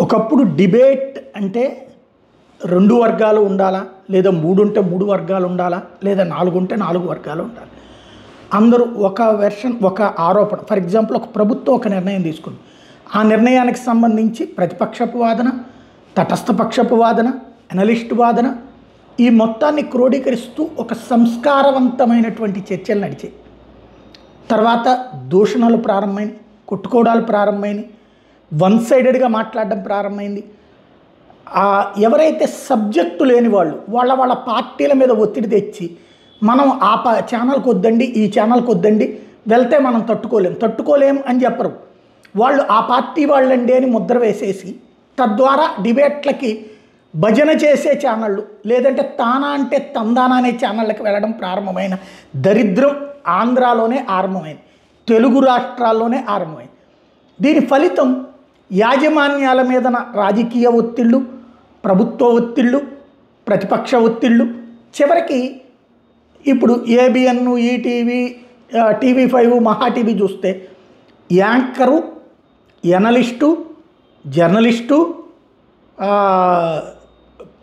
ఒకప్పుడు డిబేట్ అంటే 2 వర్గాలు ఉండాలా, లేదా 3 ఉంటే 3 వర్గాలు ఉండాలా, లేదా 4 ఉంటే 4 వర్గాలు ఉండాలి. అందరూ ఒక వెర్షన్, ఒక ఆరోపణ. ఫర్ ఎగ్జాంపుల్, ఒక ప్రభుత్వం ఒక నిర్ణయం తీసుకుంది. ఆ నిర్ణయానికి సంబంధించి ప్రతిపక్షపు వాదన, తటస్థ పక్షపు వాదన, అనలిస్ట్ వాదన, ఈ మొత్తాన్ని క్రోడీకరిస్తూ ఒక సంస్కారవంతమైనటువంటి చర్చలు నడిచాయి. తర్వాత దూషణలు ప్రారంభమైనవి, కొట్టుకోవడాలు ప్రారంభమైనవి, వన్ సైడెడ్గా మాట్లాడడం ప్రారంభమైంది. ఎవరైతే సబ్జెక్టు లేని వాళ్ళ పార్టీల మీద ఒత్తిడి తెచ్చి మనం ఆ ఛానల్కి వద్దండి, ఈ ఛానల్కి వద్దండి, వెళ్తే మనం తట్టుకోలేం అని చెప్పరు. వాళ్ళు ఆ పార్టీ వాళ్ళండి అని ముద్ర వేసేసి తద్వారా డిబేట్లకి భజన చేసే ఛానళ్ళు, లేదంటే తానా అంటే తందానా అనే ఛానళ్ళకి వెళ్ళడం ప్రారంభమైన దరిద్రం ఆంధ్రాలోనే ఆరంభమైంది, తెలుగు రాష్ట్రాల్లోనే ఆరంభమైంది. దీని ఫలితం యాజమాన్యాల మీద రాజకీయ ఒత్తిళ్ళు, ప్రభుత్వ ఒత్తిళ్ళు, ప్రతిపక్ష ఒత్తిళ్ళు, చివరికి ఇప్పుడు ఏబిఎన్, ఈటీవీ, టీవీ5, మహా టీవీ చూస్తే యాంకరు, ఎనలిస్టు, జర్నలిస్టు,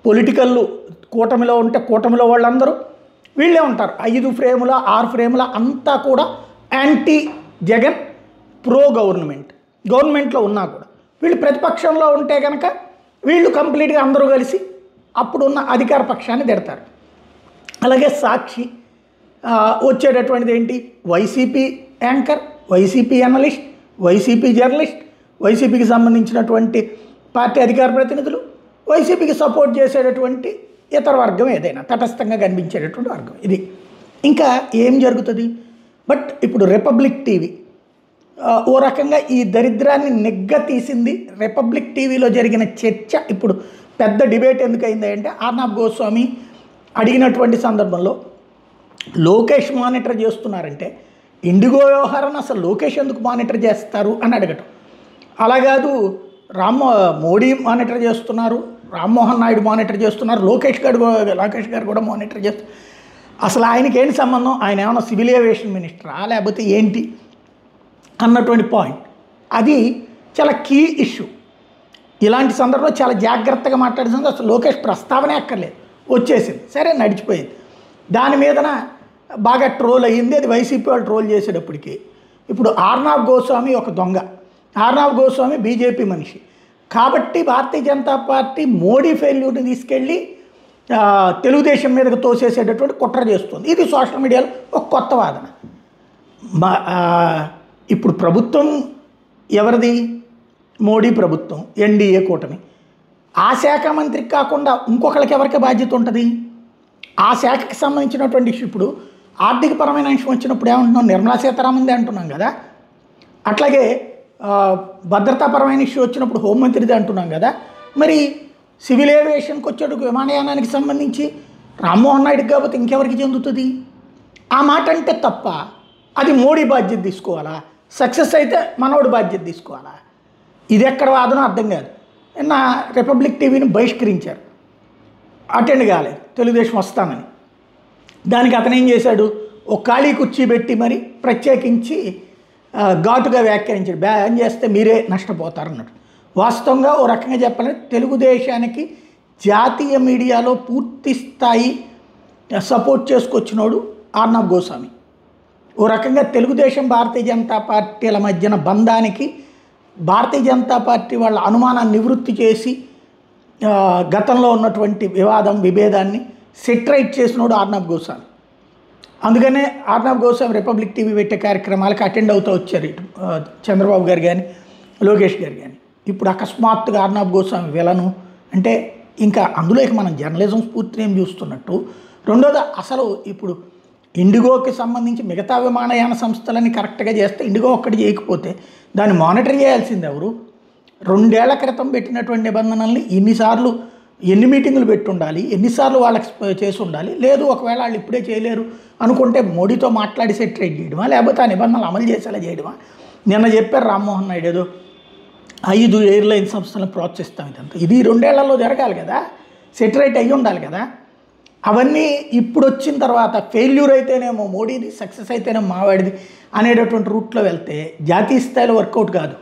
పొలిటికల్ కూటమిలో ఉంటే కూటమిలో వాళ్ళందరూ వీళ్ళే ఉంటారు. 5 ఫ్రేముల 6 ఫ్రేముల అంతా కూడా యాంటీ జగన్, ప్రో గవర్నమెంట్లో ఉన్నా కూడా వీళ్ళు ప్రతిపక్షంలో ఉంటే కనుక వీళ్ళు కంప్లీట్గా అందరూ కలిసి అప్పుడున్న అధికార పక్షాన్ని తిడతారు. అలాగే సాక్షి వచ్చేటటువంటిది ఏంటి, YCP anchor, YCP analyst, YCP journalist, వైసీపీకి సంబంధించినటువంటి పార్టీ అధికార ప్రతినిధులు, వైసీపీకి సపోర్ట్ చేసేటటువంటి ఇతర వర్గం ఏదైనా తటస్థంగా కనిపించేటటువంటి వర్గం ఇది. ఇంకా ఏం జరుగుతుంది? బట్ ఇప్పుడు రిపబ్లిక్ టీవీ ఓ రకంగా ఈ దరిద్రాన్ని నిగ్గతీసింది. రిపబ్లిక్ టీవీలో జరిగిన చర్చ ఇప్పుడు పెద్ద డిబేట్ ఎందుకైంది అంటే, ఆర్నాబ్ గోస్వామి అడిగినటువంటి సందర్భంలో లోకేష్ మానిటర్ చేస్తున్నారంటే ఇండిగో వ్యవహారాన్ని అసలు లోకేష్ ఎందుకు మానిటర్ చేస్తారు అని అడగటం. అలా కాదు, మోడీ మానిటర్ చేస్తున్నారు, రామ్మోహన్ నాయుడు మానిటర్ చేస్తున్నారు, లోకేష్ గారు కూడా మానిటర్ చేస్తారు. అసలు ఆయనకి ఏంటి సంబంధం? ఆయన ఏమైనా సివిల్ ఏవియేషన్ మినిస్టరా లేకపోతే ఏంటి అన్నటువంటి పాయింట్. అది చాలా కీ ఇష్యూ. ఇలాంటి సందర్భంలో చాలా జాగ్రత్తగా మాట్లాడేసింది. అసలు లోకేష్ ప్రస్తావనే అక్కర్లేదు, వచ్చేసింది, సరే నడిచిపోయింది. దాని మీదన బాగా ట్రోల్ అయ్యింది. అది వైసీపీ వాళ్ళు ట్రోల్ చేసేటప్పటికి ఇప్పుడు ఆర్నాబ్ గోస్వామి ఒక దొంగ, ఆర్నాబ్ గోస్వామి బీజేపీ మనిషి కాబట్టి భారతీయ జనతా పార్టీ మోడీ ఫెయిల్యూర్ని తీసుకెళ్ళి తెలుగుదేశం మీదకి తోసేసేటటువంటి కుట్ర చేస్తుంది. ఇది సోషల్ మీడియాలో ఒక కొత్త వాదన. ఇప్పుడు ప్రభుత్వం ఎవరిది? మోడీ ప్రభుత్వం, ఎన్డీఏ కూటమి. ఆ శాఖ మంత్రికి కాకుండా ఇంకొకరికి ఎవరికి బాధ్యత ఉంటుంది? ఆ శాఖకి సంబంధించినటువంటి ఇష్యూ. ఇప్పుడు ఆర్థికపరమైన అంశం వచ్చినప్పుడు ఏమంటున్నాం? నిర్మలా సీతారామన్దే అంటున్నాం కదా. అట్లాగే భద్రతాపరమైన ఇష్యూ వచ్చినప్పుడు హోంమంత్రిదే అంటున్నాం కదా. మరి సివిల్ ఏవియేషన్కి వచ్చేటప్పుడు విమానయానానికి సంబంధించి రామ్మోహన్ నాయుడుకి కాకపోతే ఇంకెవరికి చెందుతుంది? ఆ మాట అంటే తప్ప. అది మోడీ బాధ్యత తీసుకోవాలా? సక్సెస్ అయితే మనోడు బాధ్యత తీసుకోవాలా? ఇది ఎక్కడ వాదన అర్థం కాదు. నా రిపబ్లిక్ టీవీని బహిష్కరించారు, అటెండ్ కాలేదు, తెలుగుదేశం వస్తామని. దానికి అతను ఏం చేశాడు? ఒక ఖాళీ కుర్చీ పెట్టి మరి ప్రత్యేకించి ఘాటుగా వ్యాఖ్యానించాడు. బ్యాన్ చేస్తే మీరే నష్టపోతారన్నాడు. వాస్తవంగా ఓ రకంగా చెప్పాలంటే తెలుగుదేశానికి జాతీయ మీడియాలో పూర్తి స్థాయి సపోర్ట్ చేసుకొచ్చినోడు ఆర్నాబ్ గోస్వామి. ఓ రకంగా తెలుగుదేశం భారతీయ జనతా పార్టీల మధ్యన బంధానికి భారతీయ జనతా పార్టీ వాళ్ళ అనుమానాన్ని నివృత్తి చేసి గతంలో ఉన్నటువంటి విభేదాన్ని సెటిరైట్ చేసినోడు ఆర్నాబ్ గోస్వామి. అందుకనే ఆర్నాబ్ గోస్వామి రిపబ్లిక్ టీవీ పెట్టే కార్యక్రమాలకు అటెండ్ అవుతూ వచ్చారు. ఇటు చంద్రబాబు గారు కానీ లోకేష్ గారు కానీ. ఇప్పుడు అకస్మాత్తుగా ఆర్నాబ్ గోస్వామి విలను అంటే ఇంకా అందులోకి మనం జర్నలిజం స్ఫూర్తిని ఏం చూస్తున్నట్టు. రెండోది, అసలు ఇప్పుడు ఇండిగోకి సంబంధించి మిగతా విమానయాన సంస్థలని కరెక్ట్గా చేస్తే ఇండిగో ఒక్కటి చేయకపోతే దాన్ని మానిటర్ చేయాల్సింది ఎవరు? 2 ఏళ్ల క్రితం పెట్టినటువంటి నిబంధనల్ని ఎన్ని మీటింగులు పెట్టి ఉండాలి, ఎన్నిసార్లు వాళ్ళకి చేసి ఉండాలి. లేదు ఒకవేళ వాళ్ళు ఇప్పుడే చేయలేరు అనుకుంటే మోడీతో మాట్లాడి సెటిరైట్ చేయడమా, లేకపోతే ఆ నిబంధనలు అమలు చేసేలా చేయడమా? నిన్న చెప్పారు రామ్మోహన్ నాయుడు ఏదో 5 ఎయిర్లైన్ సంస్థలను ప్రోత్సహిస్తాం. ఇది 2 ఏళ్లలో జరగాలి కదా, సెటిరైట్ అయ్యి ఉండాలి కదా. అవన్నీ ఇప్పుడు వచ్చిన తర్వాత ఫెయిల్యూర్ అయితేనేమో మోడీది, సక్సెస్ అయితేనేమో మావాడిది అనేటటువంటి రూట్లో వెళ్తే జాతీయ స్థాయిలో వర్కౌట్ కాదు.